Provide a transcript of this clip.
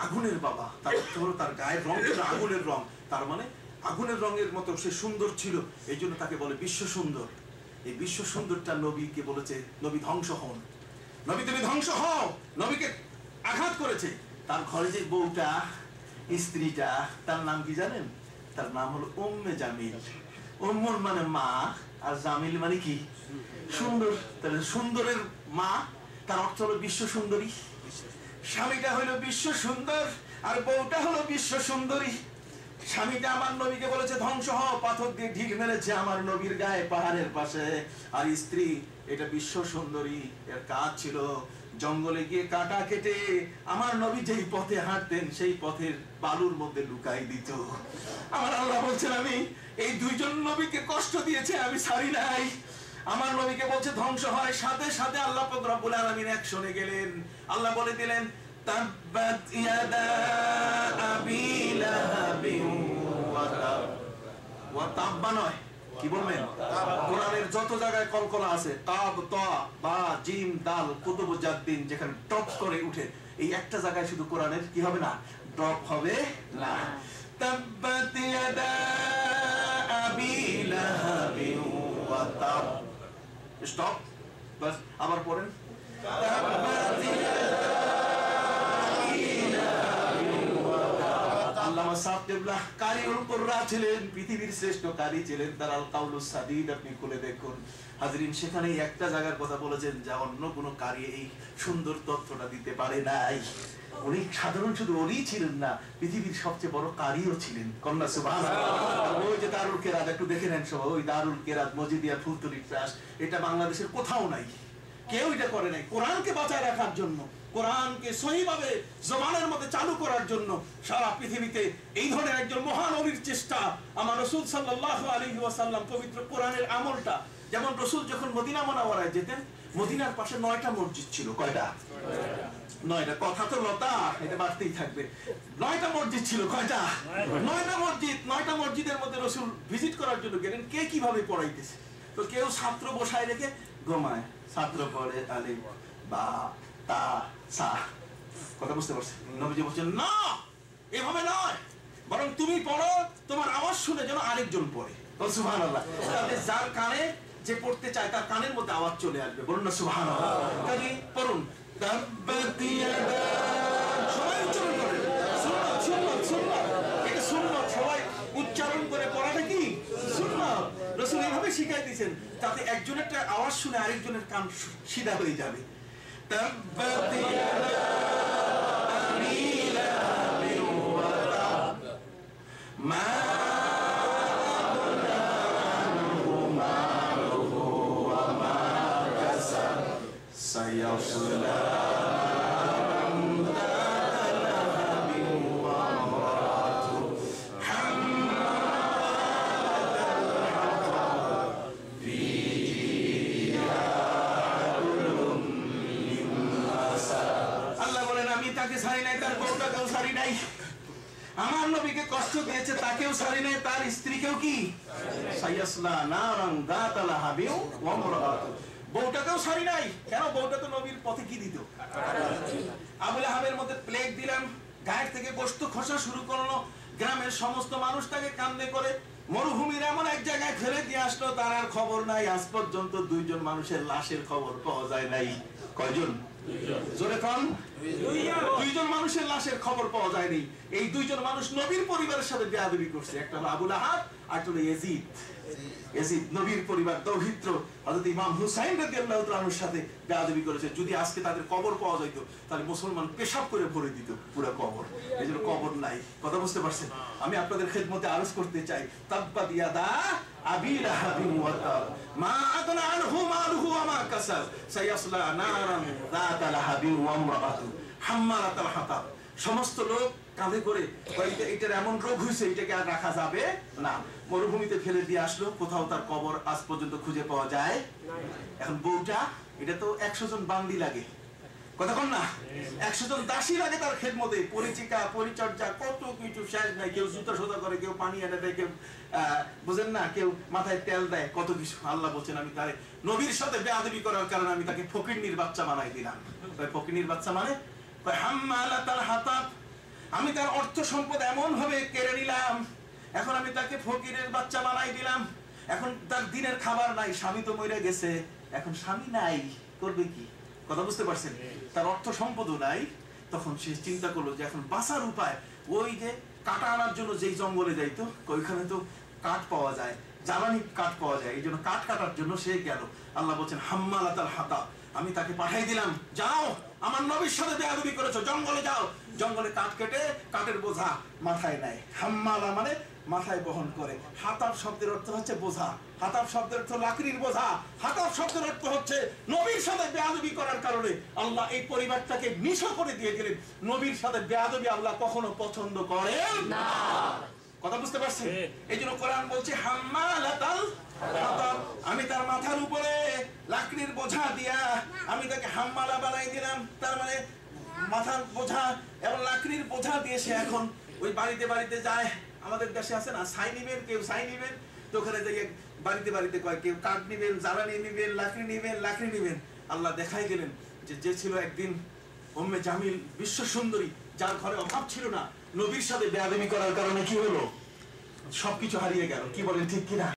আগুনের বাবা, তার অর্থ হলো তার গায়ের রং ছিল আগুনের রং, তার মানে আগুনের রঙের মতো সে সুন্দর ছিল, এই জন্য তাকে বলে বিশ্ব সুন্দর। এই বিশ্ব সুন্দরটা নবীকে বলেছে নবী ধ্বংস হন, নবী তুমি ধ্বংস হও, নবীকে আঘাত করেছে। তার ঘরে যে বউটা, স্ত্রীটা, তার নাম কি জানেন? তার নাম হলো উম্মে জামিল। উম্মুর মানে মা, আর জামিল মানে কি? সুন্দর। তাহলে সুন্দরের মা, তার অর্থ হলো বিশ্ব সুন্দরী। স্বামীটা হলো বিশ্ব সুন্দর আর বউটা হলো বিশ্ব সুন্দরী। স্বামীটা আমার নবীকে বলেছে ধ্বংস হও, পাথর দিয়ে ঢিল মেরেছে আমার নবীর গায়ে পাহাড়ের পাশে। আর স্ত্রী এটা বিশ্ব সুন্দরী, এর কাজ ছিল জঙ্গলে গিয়ে কাটা কেটে আমার নবী যেই পথে হাঁটতেন সেই পথের বালুর মধ্যে লুকাই দিত। আমার আল্লাহ বলছেন আমি এই দুইজন নবীকে কষ্ট দিয়েছে, আমি ছাড়ি নাই। আমার নবীকে বলছে ধ্বংস হয়, সাথে সাথে আল্লাহ পাক রব্বুল আলামিন অ্যাকশনে গেলেন। আল্লাহ বলে দিলেন তাব্বাত ইয়াদা আবি লাহাবিন ওয়া তাব। ওয়া তাব্বা নয়, কি বলবেন? কোরআনের যত জায়গায় কলকলা আছে, তাব, তা, বা, জিম, দাল, কুতুব জাদ্দিন, যেখানে টপ করে উঠে, এই একটা জায়গায় শুধু কোরআনের কি হবে না? ড্রপ হবে না। তাব্বাত ইয়াদা আবি লাহাবিন ওয়া তাব। স্টপ, বাস। আবার পড়েন তাব্বাত ইয়াদা আবি লাহাবিন ওয়া তাব। আল্লামা সাহেব কেবলা কারিউল কুররা ছিলেন, পৃথিবীর শ্রেষ্ঠ কারি ছিলেন। তার আল কাউলুস সাদিদ আপনি খুলে দেখুন হাজরিন, সেখানে একটা জায়গার কথা বলেছেন যা অন্য কোনো কারি এই সুন্দর তথ্যটা দিতে পারে নাই। উনি সাধারণ শুধু ওরই ছিলেন না, পৃথিবীর সবচেয়ে বড় কারিও ছিলেন। কন্যা সুবহানাল্লাহ। ওই যে দারুল কেরাত, একটু দেখে নেন সবাই, ওই দারুল কেরাত মজিদিয়া ফুলতলি ট্রাস্ট, এটা বাংলাদেশের কোথাও নাই, কেউ এটা করে নাই। কোরআনকে বাঁচায় রাখার জন্য, কোরআনকে সহিভাবে জবানের মধ্যে চালু করার জন্য সারা পৃথিবীতে এই ধরনের একজন মহানবীর চেষ্টা। আমার রাসূল সাল্লাল্লাহু আলাইহি ওয়াসাল্লাম পবিত্র কোরআনের আমলটা, যেমন রাসূল যখন মদিনা মুনাওয়ারায় যেতেন, মদিনার পাশে 9টা মসজিদ ছিল। কয়টা? 9টা। কথা তো লতা, এটা বাড়তেই থাকবে। 9টা মসজিদ ছিল। কয়টা? 9টা মসজিদ। 9টা মসজিদের মধ্যে রাসূল ভিজিট করার জন্য গেলেন। কে কিভাবে পড়াইতেছে? তো কেউ ছাত্র বসায় রেখে ঘুমায়, ছাত্র পড়ে আলিফ বা তা সা। কথা বুঝতে পারছেন? নবীজি বলছেন না, এভাবে নয়, বরং তুমি পড়ো, তোমার আওয়াজ শুনে যেন আরেকজন পড়ে। সুবহানাল্লাহ। তাহলে যার কানে যে পড়তে চায় তার কানের মধ্যে আওয়াজ চলে আসবে। বলুন না সুবহানাল্লাহ। কাজী পড়ুন তাব্বাত ইয়াদা। সবাই উচ্চারণ করেন, সুন্নাত সুন্নাত সুন্নাত, এটা সুন্নাত। সবাই উচ্চারণ করে পড়াটা কি সুন্নাত। রাসূল এইভাবে শিখাই দিয়েছেন যাতে একজনের আওয়াজ শুনে আরেকজনের কান সিধা হয়ে যাবে। তাব্বাত ইয়াদা আবি লাহাবিন ওয়া তাব মা আগনা আনহু মালুহু ওয়া মা কাসাব সায়াসলা নারান যাতা লাহাবিন ওয়া ইমরাতুহু হাম্মালাতাল হাতাব ফি জিদিহা হাবলুম মিন মাসাদ। আল্লাহ বলেন আমি তাকে ছাড়ি নাই, তার বউটাকেও ছাড়ি নাই। আমার নবীকে কষ্ট দিয়েছে তাকেও ছাড়ি নাই, তার স্ত্রীকেও কি সায়াসলা নারান যাতা লাহাবিন ওয়া ইমরাতুহু। বউটাকেও ছাড়ি নাই। কেন? বউটা তো নবীর পথে কি দিত? আবু লাহাবের মধ্যে প্লেগ দিলাম, গায়ের থেকে গোশত খসা শুরু করলো, গ্রামের সমস্ত মানুষ তাকে কান্দে করে মরুভূমির এমন এক জায়গায় ফেলে দিয়ে আসলো, তার আর খবর নাই। আজ পর্যন্ত 2 জন মানুষের লাশের খবর পাওয়া যায় নাই। কয়জন? জোরে কোন? 2 জন মানুষের লাশের খবর পাওয়া যায়নি। এই 2 জন মানুষ নবীর পরিবারের সাথে বেয়াদবি করছে। একটা হলো আবু লাহাব, আর একটা হলো ইয়াজিদ। ইয়াজিদ নবীর পরিবার দৌহিত্র হযরত ইমাম হুসাইন রাদিয়াল্লাহু তাআলার সাথে বেয়াদবি করেছে। যদি আজকে তাদের কবর পাওয়া যেত তাহলে মুসলমান পেশাব করে ভরে দিত পুরো কবর। এজন্য কবর নাই। কথা বুঝতে পারছেন? আমি আপনাদের খেদমতে আরজ করতে চাই তাব্বাত ইয়াদা আবি লাহাবিন ওয়া তাব মা আগনা আনহু মালুহু ওয়া মা কাসাব সায়াসলা নারান যাতা লাহাবিন ওয়া ইমরাতুহু হাম্মালাতাল হাতাব। সমস্ত লোক কাঁধে করে এটার এমন রোগ হয়েছে, এটাকে আর রাখা যাবে না। মরুভূমিতে ফেলে দিয়ে আসলো, কোথাও তার কবর আজ পর্যন্ত খুঁজে পাওয়া যায়। এখন বউটা, এটা তো 100 জন বান্দি লাগে। কথা কন না? 100 জন দাসী লাগে তার খেদমতে, পরিচিকা পরিচর্যা কত কিছু শেষ নাই। কেউ জুতা সোজা করে, কেউ পানি এনে দেয়, কেউ বুঝেন না, কেউ মাথায় তেল দেয়, কত কিছু। আল্লাহ বলছেন আমি তারে নবীর সাথে বেয়াদবি করার কারণে আমি তাকে ফকিরনির বাচ্চা বানাই দিলাম। ফকিরনির বাচ্চা মানে হাম্মালাতাল হাতাব, আমি তার অর্থ সম্পদ এমন ভাবে কেড়ে নিলাম, এখন আমি তাকে ফকিরের বাচ্চা বানাই দিলাম। এখন তার দিনের খাবার নাই, স্বামী তো মরে গেছে, এখন স্বামী নাই, করবে কি? কথা বুঝতে পারছেন? তার অর্থ সম্পদও নাই। তখন সে চিন্তা করলো যে এখন বাঁচার উপায়, ওই যে কাটা আনার জন্য যেই জঙ্গলে যাইতো, ওইখানে তো কাঠ পাওয়া যায়, জ্বালানি কাঠ পাওয়া যায়, এই জন্য কাঠ কাটার জন্য সে গেল। আল্লাহ বলছেন হাম্মালাতাল হাতাব, আমি তাকে পাঠাই দিলাম, যাও আমার নবীর সাথে বেয়াদবি করেছো, জঙ্গলে যাও, জঙ্গলে কাঠ কেটে কাঠের বোঝা মাথায় নেয়। হাম্মালা মানে মাথায় বহন করে। হাতাব শব্দের অর্থ হচ্ছে বোঝা, হাতাব শব্দের অর্থ লাকড়ির বোঝা, হাতাব শব্দের অর্থ হচ্ছে নবীর সাথে বেয়াদবি করার কারণে আল্লাহ এই পরিবারটাকে নিঃস্ব করে দিয়ে গেলেন। নবীর সাথে বেয়াদবি আল্লাহ কখনো পছন্দ করেন না। কথা বুঝতে পারছেন? এই জন্য কোরআন বলছে হাম্মালাতাল হাতাব, আমি তার মাথার উপরে লাকড়ির বোঝা দিয়া আমি তাকে হাম্মালা বানাই দিলাম। তার মানে মাথার বোঝা এবং লাকড়ির বোঝা দিয়ে সে এখন ওই বাড়িতে বাড়িতে যায়। আমাদের দেশে আছে না ছাই নিবেন, কেউ ছাই নিবেন, তো ওখানে যাই বাড়িতে বাড়িতে কয় কেউ কাঠ নিবেন, জ্বালানি নিবেন, লাকড়ি নিবেন। আল্লাহ দেখাই গেলেন যে ছিল একদিন উম্মে জামিল বিশ্ব সুন্দরী, যার ঘরে অভাব ছিল না, নবীর সাথে বেয়াদবি করার কারণে কি হলো? সবকিছু হারিয়ে গেল। কি বলেন ঠিক কিনা?